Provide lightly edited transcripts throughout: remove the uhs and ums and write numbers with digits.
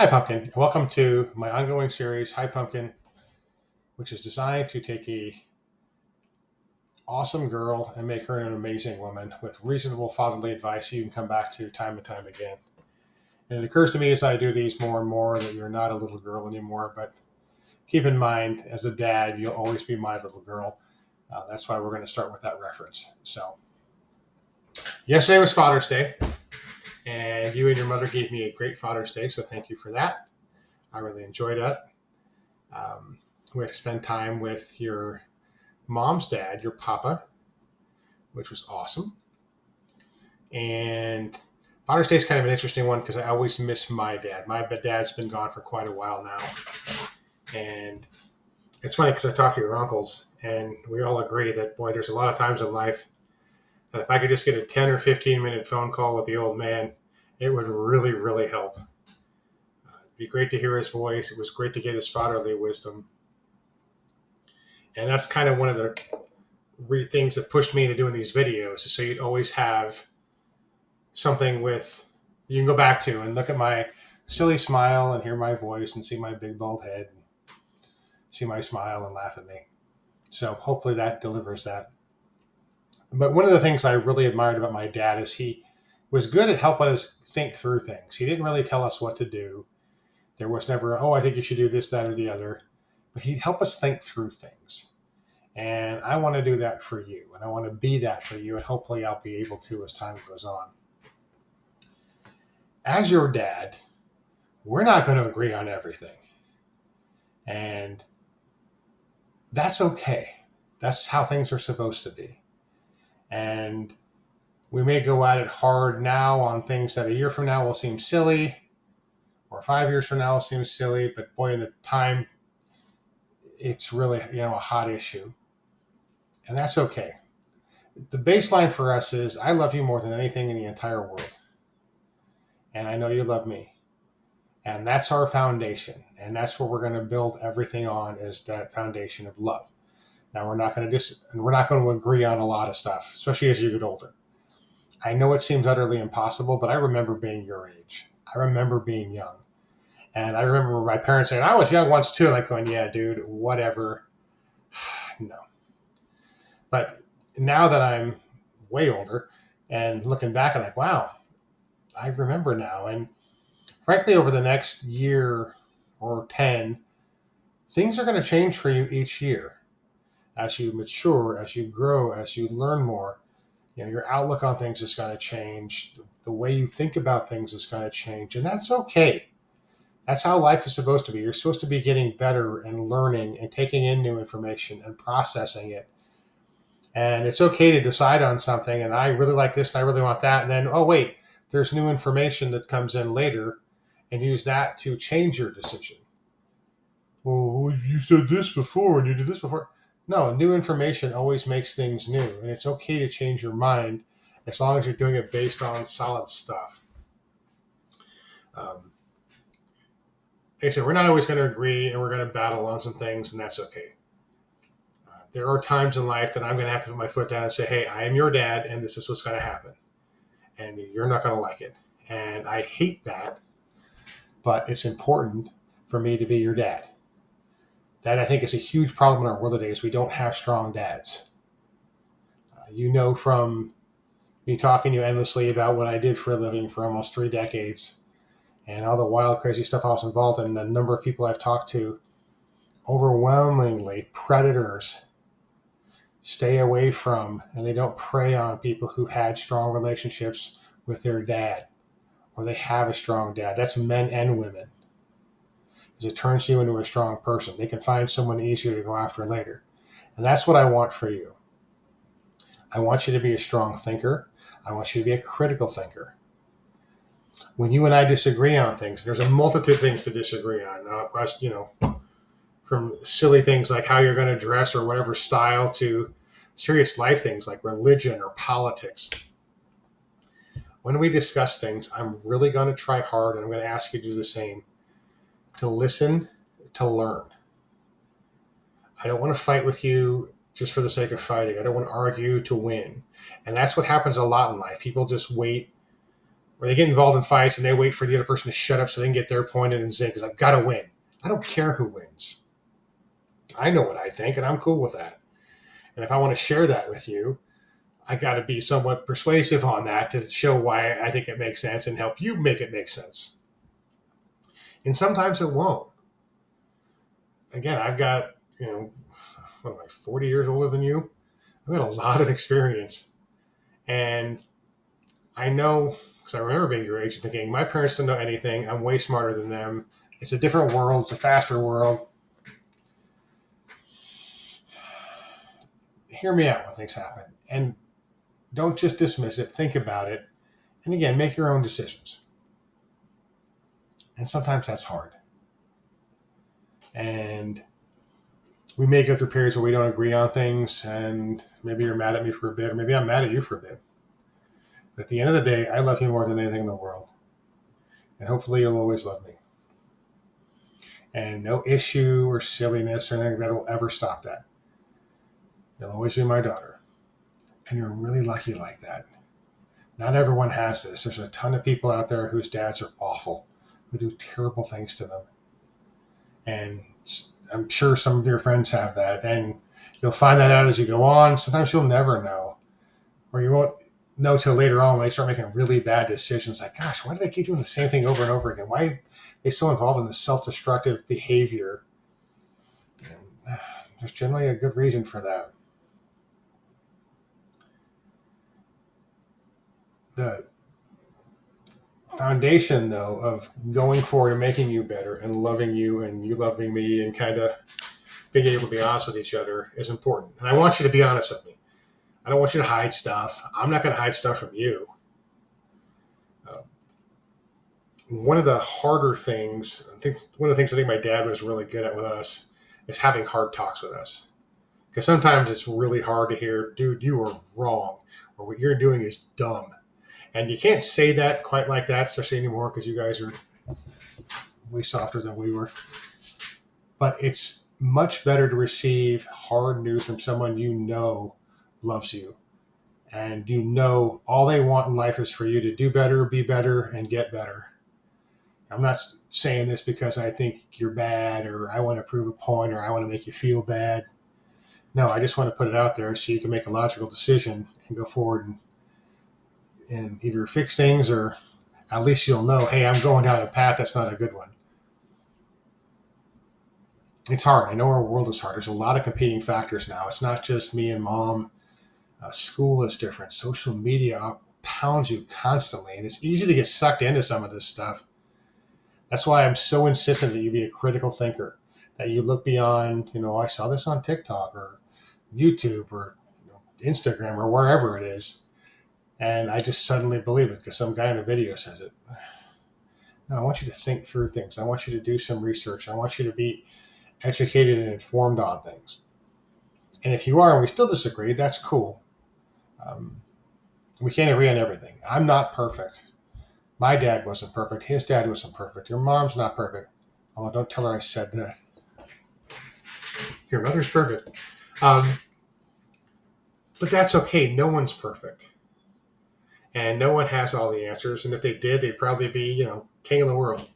Hi, Pumpkin. Welcome to my ongoing series, Hi, Pumpkin, which is designed to take a awesome girl and make her an amazing woman with reasonable fatherly advice you can come back to time and time again. And it occurs to me as I do these more and more that you're not a little girl anymore, but keep in mind, as a dad, you'll always be my little girl. That's why we're going to start with that reference. So, yesterday was Father's Day, and you and your mother gave me a great Father's Day, so thank you for that. I really enjoyed that. Um, we have to spend time with your mom's dad, your papa, which was awesome. And Father's Day is kind of an interesting one because I always miss my dad. My dad's been gone for quite a while now. And it's funny because I talked to your uncles, and we all agree that, boy, there's a lot of times in life that if I could just get a 10 or 15-minute phone call with the old man, it would really, really help. It'd be great to hear his voice. It was great to get his fatherly wisdom. And that's kind of one of the things that pushed me into doing these videos, so you'd always have something with you can go back to and look at my silly smile and hear my voice and see my big bald head and see my smile and laugh at me. So hopefully that delivers that. But one of the things I really admired about my dad is he was good at helping us think through things. He didn't really tell us what to do. There was never, oh, I think you should do this, that, or the other. But he'd help us think through things. And I want to do that for you. And I want to be that for you. And hopefully I'll be able to as time goes on. As your dad, we're not going to agree on everything. And that's okay. That's how things are supposed to be. And we may go at it hard now on things that a year from now will seem silly, or 5 years from now will seem silly, but boy, in the time, it's really, a hot issue. And that's okay. The baseline for us is I love you more than anything in the entire world. And I know you love me. And that's our foundation. And that's what we're going to build everything on, is that foundation of love. Now we're not going to agree on a lot of stuff, especially as you get older. I know it seems utterly impossible, but I remember being your age. I remember being young. And I remember my parents saying, I was young once too. Like going, yeah, dude, whatever. No. But now that I'm way older and looking back, I'm like, wow, I remember now. And frankly, over the next year or 10, things are going to change for you each year. As you mature, as you grow, as you learn more, your outlook on things is going to change. The way you think about things is going to change. And that's okay. That's how life is supposed to be. You're supposed to be getting better and learning and taking in new information and processing it. And it's okay to decide on something. And I really like this and I really want that. And then, oh, wait, there's new information that comes in later, and use that to change your decision. Well, you said this before and you did this before. No, new information always makes things new. And it's okay to change your mind as long as you're doing it based on solid stuff. Um, like I said, we're not always going to agree and we're going to battle on some things, and that's okay. There are times in life that I'm going to have to put my foot down and say, hey, I am your dad, and this is what's going to happen. And you're not going to like it. And I hate that, but it's important for me to be your dad. That, I think, is a huge problem in our world today, is we don't have strong dads. From me talking to you endlessly about what I did for a living for almost 3 decades and all the wild, crazy stuff I was involved in, the number of people I've talked to, overwhelmingly predators stay away from, and they don't prey on people who had strong relationships with their dad, or they have a strong dad. That's men and women, because it turns you into a strong person. They can find someone easier to go after later. And that's what I want for you. I want you to be a strong thinker. I want you to be a critical thinker. When you and I disagree on things, there's a multitude of things to disagree on. From silly things like how you're going to dress or whatever style, to serious life things like religion or politics. When we discuss things, I'm really going to try hard, and I'm going to ask you to do the same, to listen, to learn. I don't want to fight with you just for the sake of fighting. I don't want to argue to win. And that's what happens a lot in life. People just wait Or they get involved in fights and they wait for the other person to shut up so they can get their point in and say, because I've got to win. I don't care who wins. I know what I think, and I'm cool with that. And if I want to share that with you, I got to be somewhat persuasive on that to show why I think it makes sense and help you make it make sense. And sometimes it won't. Again, I've got, what am I, 40 years older than you? I've got a lot of experience. And I know, because I remember being your age and thinking, my parents don't know anything. I'm way smarter than them. It's a different world. It's a faster world. Hear me out when things happen. And don't just dismiss it. Think about it. And again, make your own decisions. And sometimes that's hard. And we may go through periods where we don't agree on things, and maybe you're mad at me for a bit, or maybe I'm mad at you for a bit. But at the end of the day, I love you more than anything in the world. And hopefully you'll always love me. And no issue or silliness or anything that will ever stop that. You'll always be my daughter. And you're really lucky like that. Not everyone has this. There's a ton of people out there whose dads are awful, who do terrible things to them. And I'm sure some of your friends have that. And you'll find that out as you go on. Sometimes you'll never know. Or you won't know till later on when they start making really bad decisions. Like, gosh, why do they keep doing the same thing over and over again? Why are they so involved in this self-destructive behavior? And there's generally a good reason for that. The foundation, though, of going forward and making you better and loving you and you loving me and kind of being able to be honest with each other is important. And I want you to be honest with me. I don't want you to hide stuff. I'm not going to hide stuff from you. One of the harder things, one of the things I think my dad was really good at with us is having hard talks with us. Because sometimes it's really hard to hear, dude, you are wrong, or what you're doing is dumb. And you can't say that quite like that, especially anymore, because you guys are way softer than we were. But it's much better to receive hard news from someone you know loves you. And you know all they want in life is for you to do better, be better, and get better. I'm not saying this because I think you're bad or I want to prove a point or I want to make you feel bad. No, I just want to put it out there so you can make a logical decision and go forward and either fix things or at least you'll know, hey, I'm going down a path that's not a good one. It's hard. I know our world is hard. There's a lot of competing factors now. It's not just me and mom. School is different. Social media pounds you constantly, and it's easy to get sucked into some of this stuff. That's why I'm so insistent that you be a critical thinker, that you look beyond, I saw this on TikTok or YouTube or Instagram or wherever it is, and I just suddenly believe it because some guy in a video says it. No, I want you to think through things. I want you to do some research. I want you to be educated and informed on things. And if you are and we still disagree, that's cool. We can't agree on everything. I'm not perfect. My dad wasn't perfect. His dad wasn't perfect. Your mom's not perfect. Although don't tell her I said that. Your mother's perfect. But that's okay. No one's perfect. And no one has all the answers. And if they did, they'd probably be, king of the world.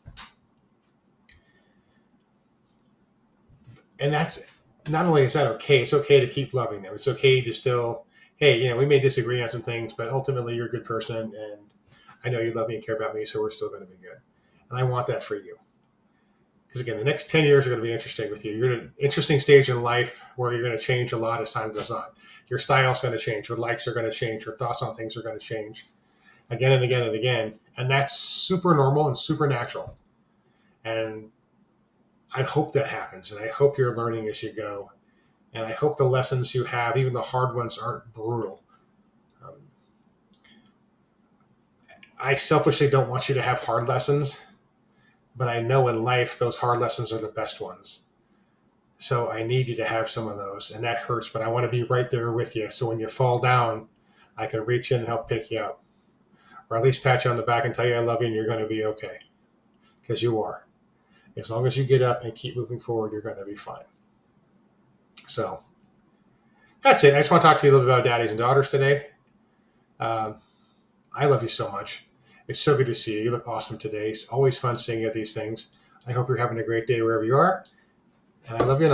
And that's not only is that okay, it's okay to keep loving them. It's okay to still, hey, we may disagree on some things, but ultimately you're a good person. And I know you love me and care about me, so we're still going to be good. And I want that for you. Because again, the next 10 years are going to be interesting with you. You're at an interesting stage in life where you're going to change a lot as time goes on. Your style's going to change. Your likes are going to change. Your thoughts on things are going to change again and again and again. And that's super normal and super natural. And I hope that happens. And I hope you're learning as you go. And I hope the lessons you have, even the hard ones, aren't brutal. I selfishly don't want you to have hard lessons. But I know in life, those hard lessons are the best ones. So I need you to have some of those. And that hurts, but I want to be right there with you. So when you fall down, I can reach in and help pick you up. Or at least pat you on the back and tell you I love you and you're going to be okay. Because you are. As long as you get up and keep moving forward, you're going to be fine. So that's it. I just want to talk to you a little bit about daddies and daughters today. I love you so much. It's so good to see you. You look awesome today. It's always fun seeing you at these things. I hope you're having a great day wherever you are. And I love you. And